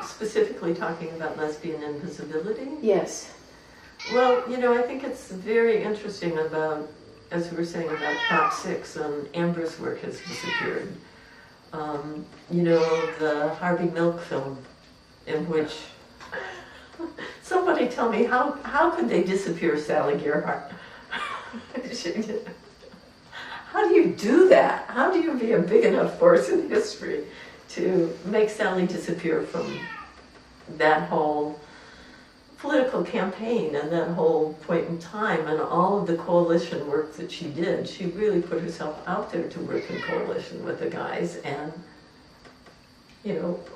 specifically talking about lesbian invisibility? Yes. Well, I think it's very interesting about, as we were saying about Prop 6, Amber's work has disappeared. The Harvey Milk film, in which somebody tell me how could they disappear Sally Gearhart? How do you do that? How do you be a big enough force in history to make Sally disappear from that whole political campaign and that whole point in time and all of the coalition work that she did? She really put herself out there to work in coalition with the guys, and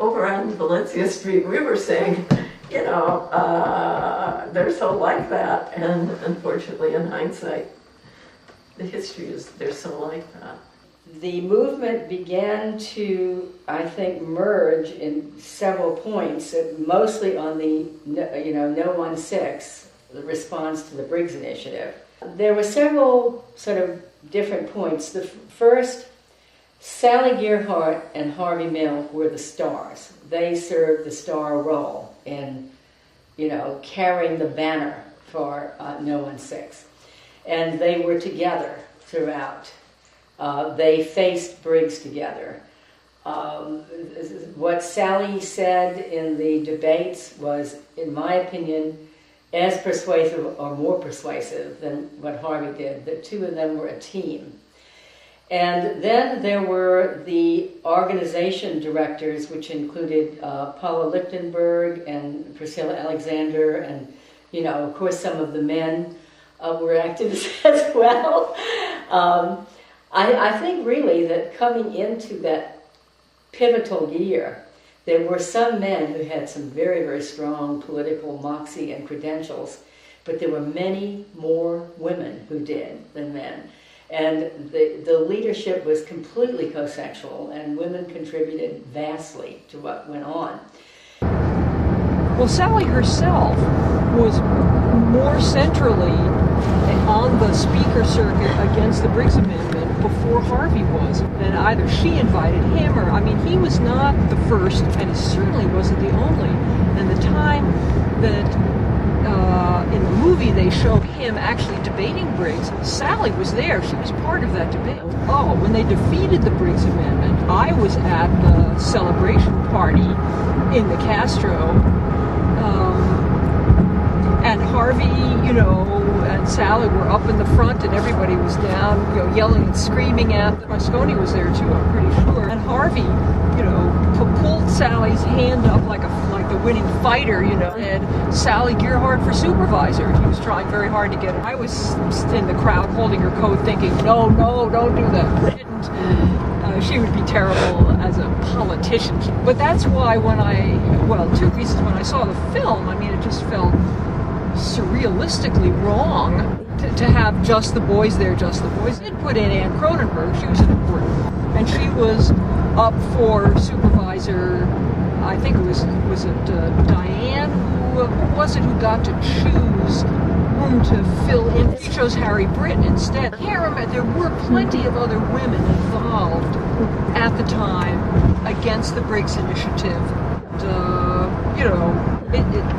over on Valencia Street we were saying, they're so like that, and unfortunately in hindsight the history is they're so like that. The movement began to, I think, merge in several points, mostly on the, No 16, the response to the Briggs Initiative. There were several sort of different points. The first, Sally Gearhart and Harvey Milk were the stars. They served the star role in, carrying the banner for No 16. And they were together throughout. They faced Briggs together. What Sally said in the debates was, in my opinion, as persuasive or more persuasive than what Harvey did. The two of them were a team. And then there were the organization directors, which included Paula Lichtenberg and Priscilla Alexander, and, of course, some of the men were activists as well. I think really that coming into that pivotal year, there were some men who had some very, very strong political moxie and credentials, but there were many more women who did than men. And the leadership was completely co-sexual, and women contributed vastly to what went on. Well, Sally herself was more centrally on the speaker circuit against the Briggs Amendment before Harvey was. And either she invited him or, he was not the first, and he certainly wasn't the only. And the time that in the movie they showed him actually debating Briggs, Sally was there. She was part of that debate. Oh, when they defeated the Briggs Amendment, I was at the celebration party in the Castro. And Harvey, and Sally were up in the front, and everybody was down, yelling and screaming at them. Moscone was there too, I'm pretty sure. And Harvey, pulled Sally's hand up like the winning fighter, and Sally Gearhart for supervisor. He was trying very hard to get her. I was in the crowd holding her coat, thinking, no, don't do that. She would be terrible as a politician. But that's why two reasons. When I saw the film, it just felt surrealistically wrong to have just the boys there, just the boys. They did put in Anne Cronenberg. She was an important, and she was up for supervisor. I think it was it Diane? Who was it who got to choose whom to fill in? She chose Harry Britton instead. I can't remember. There were plenty of other women involved at the time against the Briggs Initiative.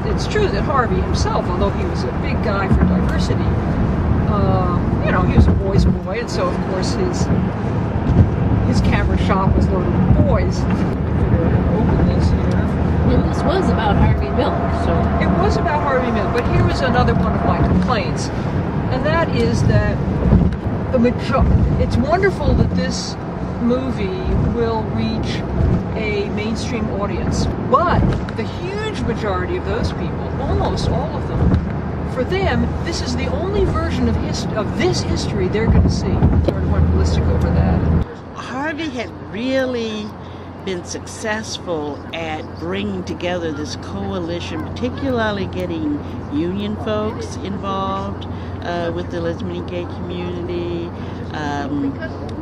It's true that Harvey himself, although he was a big guy for diversity, he was a boy's boy, and so of course his camera shop was loaded with boys. Open this here. And this was about Harvey Milk, so it was about Harvey Milk. But here was another one of my complaints, and that is that it's wonderful that this movie will reach a mainstream audience, but the huge majority of those people, almost all of them, for them, this is the only version of this history they're going to see. Sort of went ballistic over that. Harvey had really been successful at bringing together this coalition, particularly getting union folks involved with the lesbian and gay community,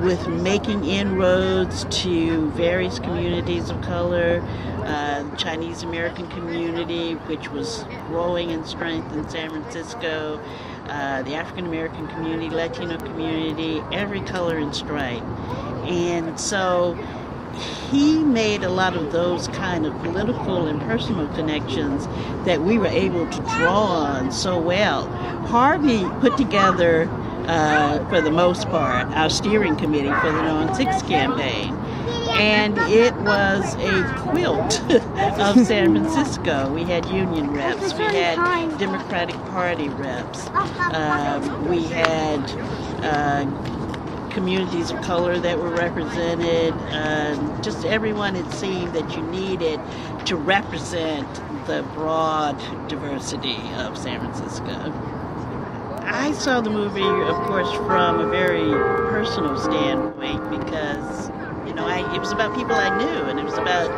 with making inroads to various communities of color, the Chinese American community, which was growing in strength in San Francisco, the African American community, Latino community, every color and stripe. And so he made a lot of those kind of political and personal connections that we were able to draw on so well. Harvey put together, for the most part, our steering committee for the No on 6 campaign. And it was a quilt of San Francisco. We had union reps, we had Democratic Party reps, we had communities of color that were represented, just everyone it seemed that you needed to represent the broad diversity of San Francisco. I saw the movie, of course, from a very personal standpoint because, it was about people I knew, and it was about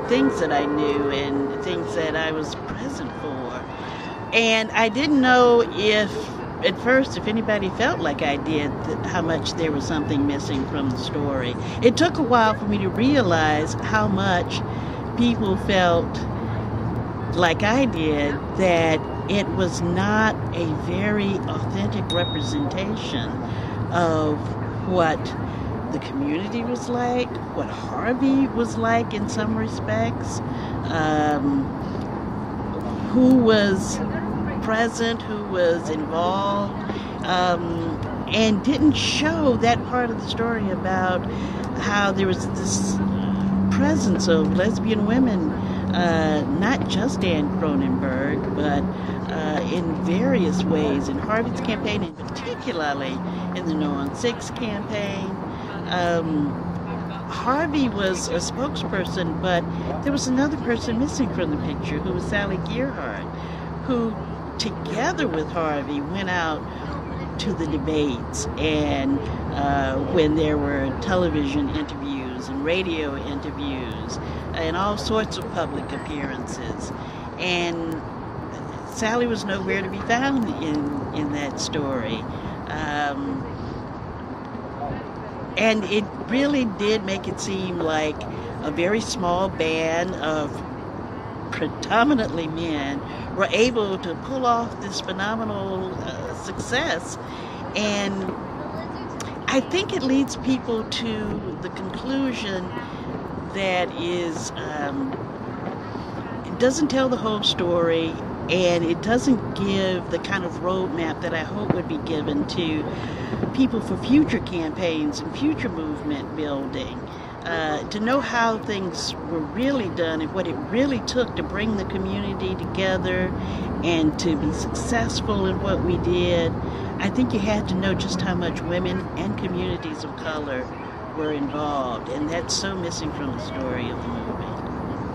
things that I knew and things that I was present for. And I didn't know at first, if anybody felt like I did, how much there was something missing from the story. It took a while for me to realize how much people felt like I did, that it was not a very authentic representation of what the community was like, what Harvey was like in some respects, who was present, who was involved, and didn't show that part of the story about how there was this presence of lesbian women, not just Anne Cronenberg, but in various ways in Harvey's campaign, and particularly in the No on 6 campaign. Harvey was a spokesperson, but there was another person missing from the picture, who was Sally Gearhart, who together with Harvey went out to the debates, and when there were television interviews and radio interviews and all sorts of public appearances, and Sally was nowhere to be found in that story. And it really did make it seem like a very small band of predominantly men were able to pull off this phenomenal success. And I think it leads people to the conclusion that it doesn't tell the whole story, and it doesn't give the kind of roadmap that I hope would be given to people for future campaigns and future movement building, to know how things were really done and what it really took to bring the community together and to be successful in what we did. I think you had to know just how much women and communities of color were involved, and that's so missing from the story of the movie.